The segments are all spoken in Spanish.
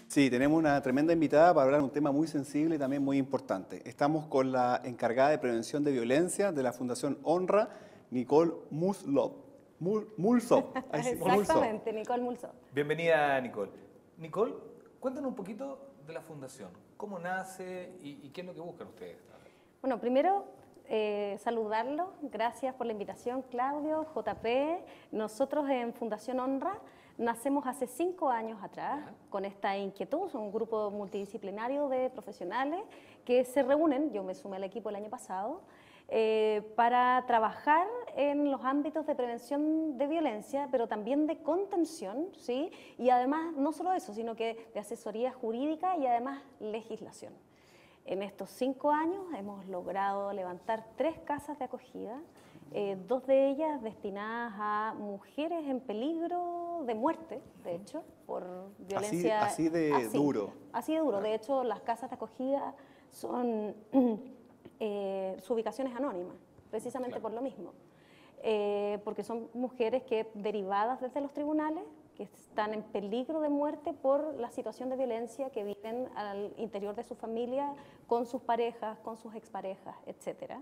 Sí, tenemos una tremenda invitada para hablar de un tema muy sensible y también muy importante. Estamos con la encargada de prevención de violencia de la Fundación Honra, Nicole Mulsop. Ahí sí, Mulsop. Exactamente, Nicole Mulsop. Bienvenida, Nicole. Nicole, cuéntanos un poquito de la fundación. ¿Cómo nace y qué es lo que buscan ustedes? Bueno, primero saludarlo. Gracias por la invitación, Claudio, JP. Nosotros en Fundación Honra nacemos hace 5 años atrás con esta inquietud. Son un grupo multidisciplinario de profesionales que se reúnen, yo me sumé al equipo el año pasado, para trabajar en los ámbitos de prevención de violencia, pero también de contención, ¿sí? Y además, no solo eso, sino que de asesoría jurídica y además legislación. En estos 5 años hemos logrado levantar 3 casas de acogida, 2 de ellas destinadas a mujeres en peligro de muerte, de hecho, por violencia... Así de duro. Así de duro. De hecho, las casas de acogida son... su ubicación es anónima, precisamente por lo mismo. Porque son mujeres que, derivadas desde los tribunales, que están en peligro de muerte por la situación de violencia que viven al interior de su familia, con sus parejas, con sus exparejas, etc.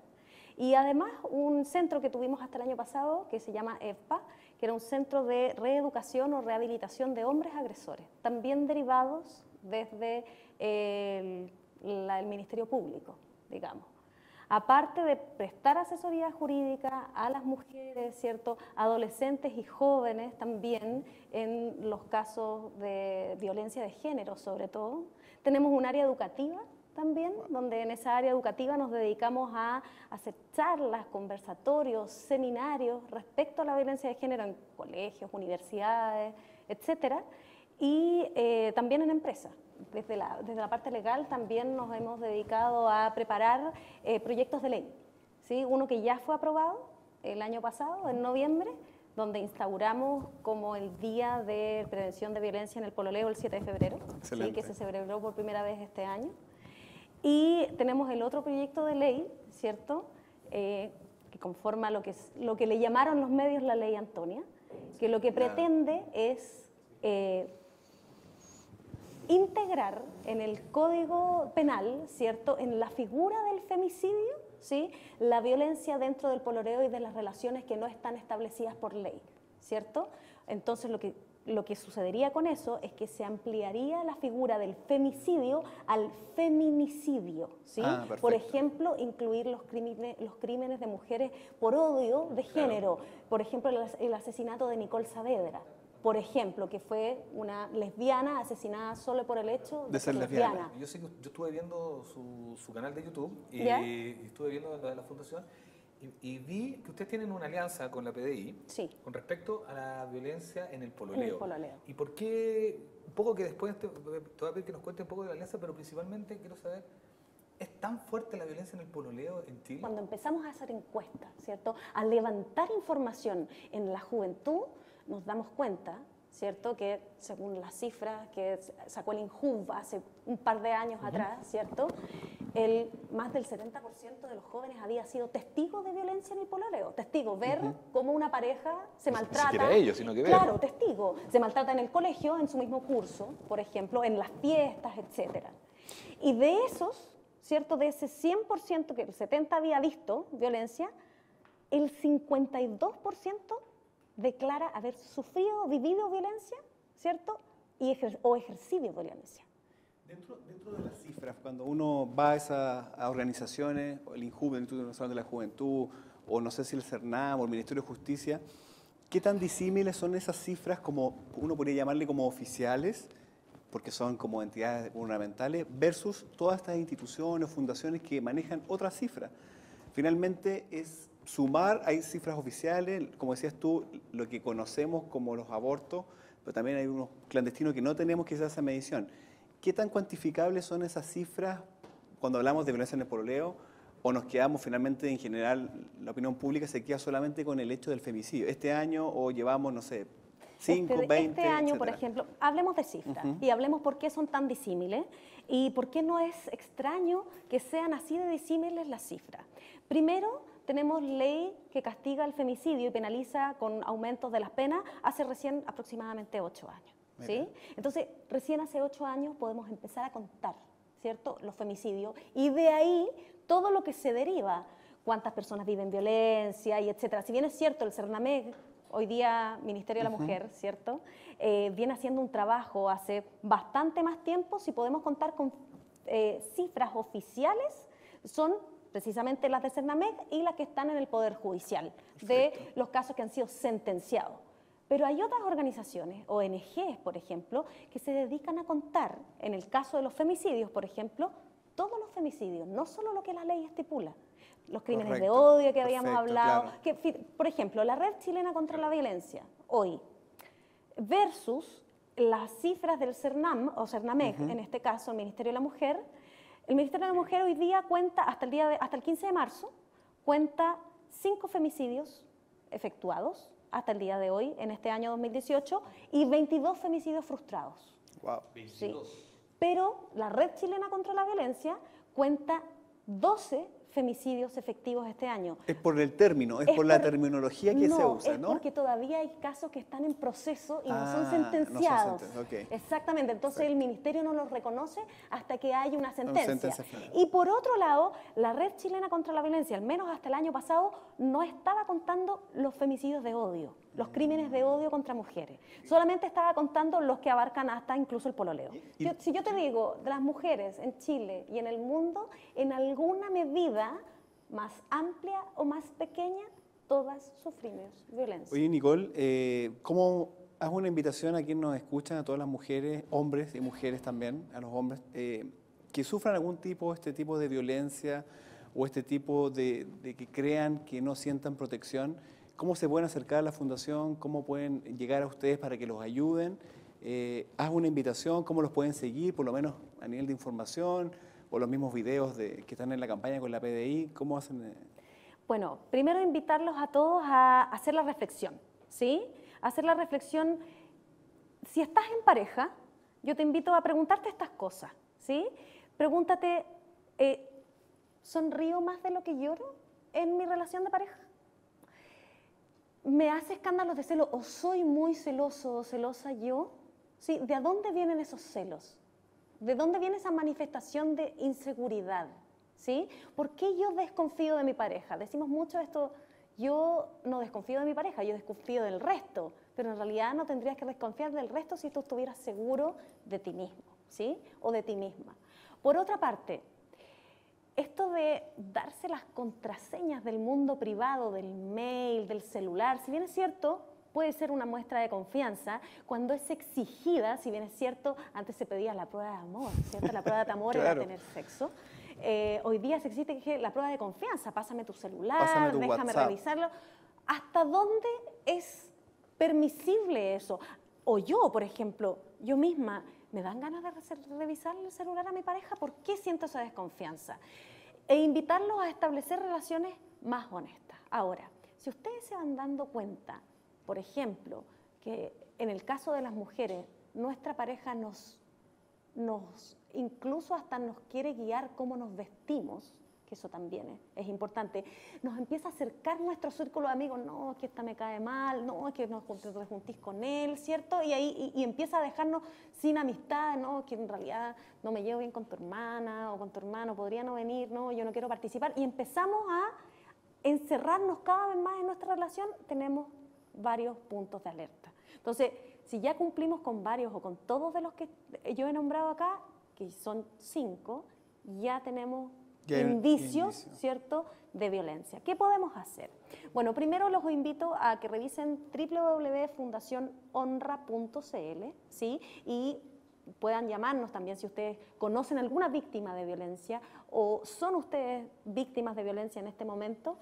Y además un centro que tuvimos hasta el año pasado, que se llama EFPA, que era un centro de reeducación o rehabilitación de hombres agresores, también derivados desde el Ministerio Público, digamos. Aparte de prestar asesoría jurídica a las mujeres, ¿cierto?, adolescentes y jóvenes también en los casos de violencia de género sobre todo, tenemos un área educativa también, donde en esa área educativa nos dedicamos a hacer charlas, conversatorios, seminarios respecto a la violencia de género en colegios, universidades, etcétera, y también en empresas. Desde la parte legal también nos hemos dedicado a preparar proyectos de ley, ¿sí? Uno que ya fue aprobado el año pasado, en noviembre, donde instauramos como el Día de Prevención de Violencia en el Pololeo el 7 de febrero, ¿sí? Que se celebró por primera vez este año. Y tenemos el otro proyecto de ley, ¿cierto?, que conforma lo que le llamaron los medios la Ley Antonia, que lo que pretende es... integrar en el Código Penal, ¿cierto?, en la figura del femicidio, ¿sí?, la violencia dentro del pololeo y de las relaciones que no están establecidas por ley, ¿cierto? Entonces lo que sucedería con eso es que se ampliaría la figura del femicidio al feminicidio, ¿sí? Por ejemplo, incluir los crímenes de mujeres por odio de género, por ejemplo, el asesinato de Nicole Saavedra, por ejemplo, que fue una lesbiana asesinada solo por el hecho de ser lesbiana. Yo sé que yo estuve viendo su canal de YouTube y estuve viendo la de la Fundación y vi que ustedes tienen una alianza con la PDI con respecto a la violencia en el pololeo. ¿Y por qué? Un poco que después te voy a pedir que nos cuente un poco de la alianza, pero principalmente quiero saber, ¿es tan fuerte la violencia en el pololeo en Chile? Cuando empezamos a hacer encuestas, ¿cierto?, a levantar información en la juventud, nos damos cuenta, ¿cierto?, que según las cifras que sacó el INJUV hace un par de años atrás, ¿cierto?, más del 70% de los jóvenes había sido testigos de violencia en el pololeo. Testigo, ver cómo una pareja se maltrata. Ni siquiera ellos, sino que ver. Claro, testigo. Se maltrata en el colegio, en su mismo curso, por ejemplo, en las fiestas, etc. Y de esos, ¿cierto?, de ese 100% que el 70% había visto violencia, el 52% declara haber sufrido o vivido violencia, ¿cierto?, o ejercido violencia. Dentro de las cifras, cuando uno va a organizaciones, el INJUV, el Instituto Nacional de la Juventud, o no sé si el CERNAM o el Ministerio de Justicia, ¿qué tan disímiles son esas cifras, como uno podría llamarle como oficiales, porque son como entidades gubernamentales, versus todas estas instituciones o fundaciones que manejan otras cifras? Finalmente es sumar, hay cifras oficiales, como decías tú, lo que conocemos como los abortos, pero también hay unos clandestinos que no tenemos quizás esa medición. ¿Qué tan cuantificables son esas cifras cuando hablamos de violencia en el pololeo? ¿O nos quedamos finalmente, en general, la opinión pública se queda solamente con el hecho del femicidio? Este año, o llevamos, no sé, 5, 20, Este año, etcétera. por ejemplo, hablemos de cifras y hablemos por qué son tan disímiles y por qué no es extraño que sean así de disímiles las cifras. Primero, tenemos ley que castiga el femicidio y penaliza con aumentos de las penas hace recién aproximadamente 8 años. ¿sí? Entonces, recién hace 8 años podemos empezar a contar, ¿cierto?, los femicidios, y de ahí todo lo que se deriva, cuántas personas viven violencia y etcétera. Si bien es cierto, el Cernameg, hoy día Ministerio de la Mujer, ¿cierto?, viene haciendo un trabajo hace bastante más tiempo. Si podemos contar con cifras oficiales, son precisamente las de Cernameg y las que están en el Poder Judicial, de los casos que han sido sentenciados. Pero hay otras organizaciones, ONGs, por ejemplo, que se dedican a contar, en el caso de los femicidios, por ejemplo, todos los femicidios, no solo lo que la ley estipula, los crímenes de odio que habíamos hablado, claro. Que, por ejemplo, la Red Chilena contra la Violencia, hoy, versus las cifras del CERNAM, o CERNAMEG, en este caso, el Ministerio de la Mujer. El Ministerio de la Mujer hoy día cuenta, hasta el 15 de marzo, cuenta 5 femicidios efectuados, hasta el día de hoy, en este año 2018, y 22 femicidios frustrados. Wow. ¿Sí? Pero la Red Chilena contra la Violencia cuenta 12 femicidios efectivos este año. Es por el término, es por la terminología que se usa, ¿no? Es porque todavía hay casos que están en proceso y no son sentenciados. Exactamente, entonces el Ministerio no los reconoce hasta que haya una sentencia. Y por otro lado, la Red Chilena contra la Violencia, al menos hasta el año pasado, no estaba contando los femicidios de odio, los crímenes de odio contra mujeres. Solamente estaba contando los que abarcan hasta incluso el pololeo. Si yo te digo, de las mujeres en Chile y en el mundo, en alguna medida más amplia o más pequeña, todas sufrimos violencia. Oye, Nicole, ¿cómo haz una invitación a quienes nos escuchan, a todas las mujeres, hombres y mujeres también, a los hombres, que sufran algún tipo, este tipo de violencia o este tipo de que crean que no sientan protección? ¿Cómo se pueden acercar a la Fundación? ¿Cómo pueden llegar a ustedes para que los ayuden? Haz una invitación, ¿cómo los pueden seguir, por lo menos a nivel de información, o los mismos videos que están en la campaña con la PDI? ¿Cómo hacen? Bueno, primero invitarlos a todos a hacer la reflexión, ¿sí? Hacer la reflexión. Si estás en pareja, yo te invito a preguntarte estas cosas, ¿sí? Pregúntate, ¿sonrío más de lo que lloro en mi relación de pareja? ¿Me hace escándalos de celos o soy muy celoso o celosa yo? ¿Sí? ¿De dónde vienen esos celos? ¿De dónde viene esa manifestación de inseguridad? ¿Sí? ¿Por qué yo desconfío de mi pareja? Decimos mucho esto, yo no desconfío de mi pareja, yo desconfío del resto, pero en realidad no tendrías que desconfiar del resto si tú estuvieras seguro de ti mismo, ¿sí? O de ti misma. Por otra parte, esto de darse las contraseñas del mundo privado, del mail, del celular, si bien es cierto, puede ser una muestra de confianza cuando es exigida, si bien es cierto, antes se pedía la prueba de amor, ¿cierto? La prueba de amor era tener sexo. Hoy día se exige la prueba de confianza, pásame tu celular, pásame tu déjame WhatsApp. revisarlo. ¿Hasta dónde es permisible eso? O yo, por ejemplo, yo misma, ¿me dan ganas de revisar el celular a mi pareja? ¿Por qué siento esa desconfianza? E invitarlos a establecer relaciones más honestas. Ahora, si ustedes se van dando cuenta, por ejemplo, que en el caso de las mujeres, nuestra pareja incluso hasta nos quiere guiar cómo nos vestimos, que eso también es importante, nos empieza a acercar nuestro círculo de amigos, no, es que esta me cae mal, no, es que no te juntís con él, ¿cierto? Y empieza a dejarnos sin amistad, no, que en realidad no me llevo bien con tu hermana o con tu hermano, podría no venir, no, yo no quiero participar, y empezamos a encerrarnos cada vez más en nuestra relación, tenemos varios puntos de alerta. Entonces, si ya cumplimos con varios o con todos de los que yo he nombrado acá, que son 5, ya tenemos indicios, ¿cierto?, de violencia. ¿Qué podemos hacer? Bueno, primero los invito a que revisen www.fundacionhonra.cl, ¿sí? Y puedan llamarnos también si ustedes conocen alguna víctima de violencia o son ustedes víctimas de violencia en este momento,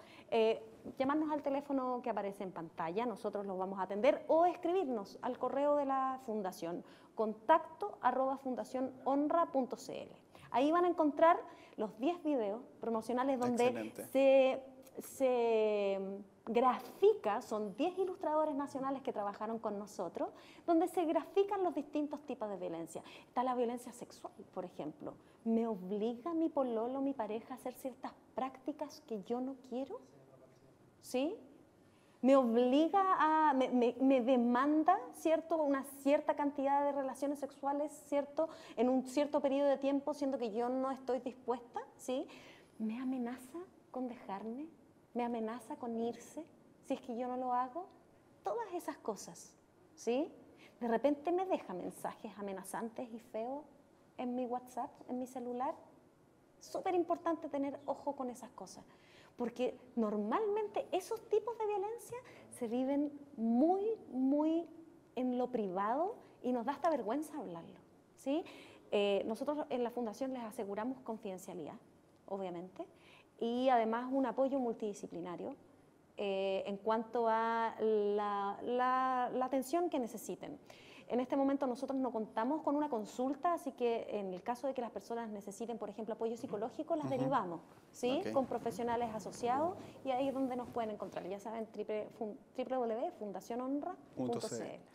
llamarnos al teléfono que aparece en pantalla, nosotros los vamos a atender, o escribirnos al correo de la Fundación, contacto@fundacionhonra.cl. Ahí van a encontrar los 10 videos promocionales donde se grafica, son 10 ilustradores nacionales que trabajaron con nosotros, donde se grafican los distintos tipos de violencia. Está la violencia sexual, por ejemplo. ¿Me obliga mi pololo, mi pareja, a hacer ciertas prácticas que yo no quiero? ¿Sí? me obliga me demanda, ¿cierto?, una cierta cantidad de relaciones sexuales, ¿cierto?, en un cierto periodo de tiempo, siendo que yo no estoy dispuesta, ¿sí? Me amenaza con dejarme, me amenaza con irse, si es que yo no lo hago, todas esas cosas, ¿sí? De repente me deja mensajes amenazantes y feos en mi WhatsApp, en mi celular. Súper importante tener ojo con esas cosas, porque normalmente esos tipos de violencia se viven muy, muy en lo privado y nos da hasta vergüenza hablarlo, ¿sí? Nosotros en la Fundación les aseguramos confidencialidad, obviamente, y además un apoyo multidisciplinario en cuanto a la atención que necesiten. En este momento nosotros no contamos con una consulta, así que en el caso de que las personas necesiten, por ejemplo, apoyo psicológico, las derivamos, ¿sí? Con profesionales asociados, y ahí es donde nos pueden encontrar. Ya saben, www.fundacionhonra.cl.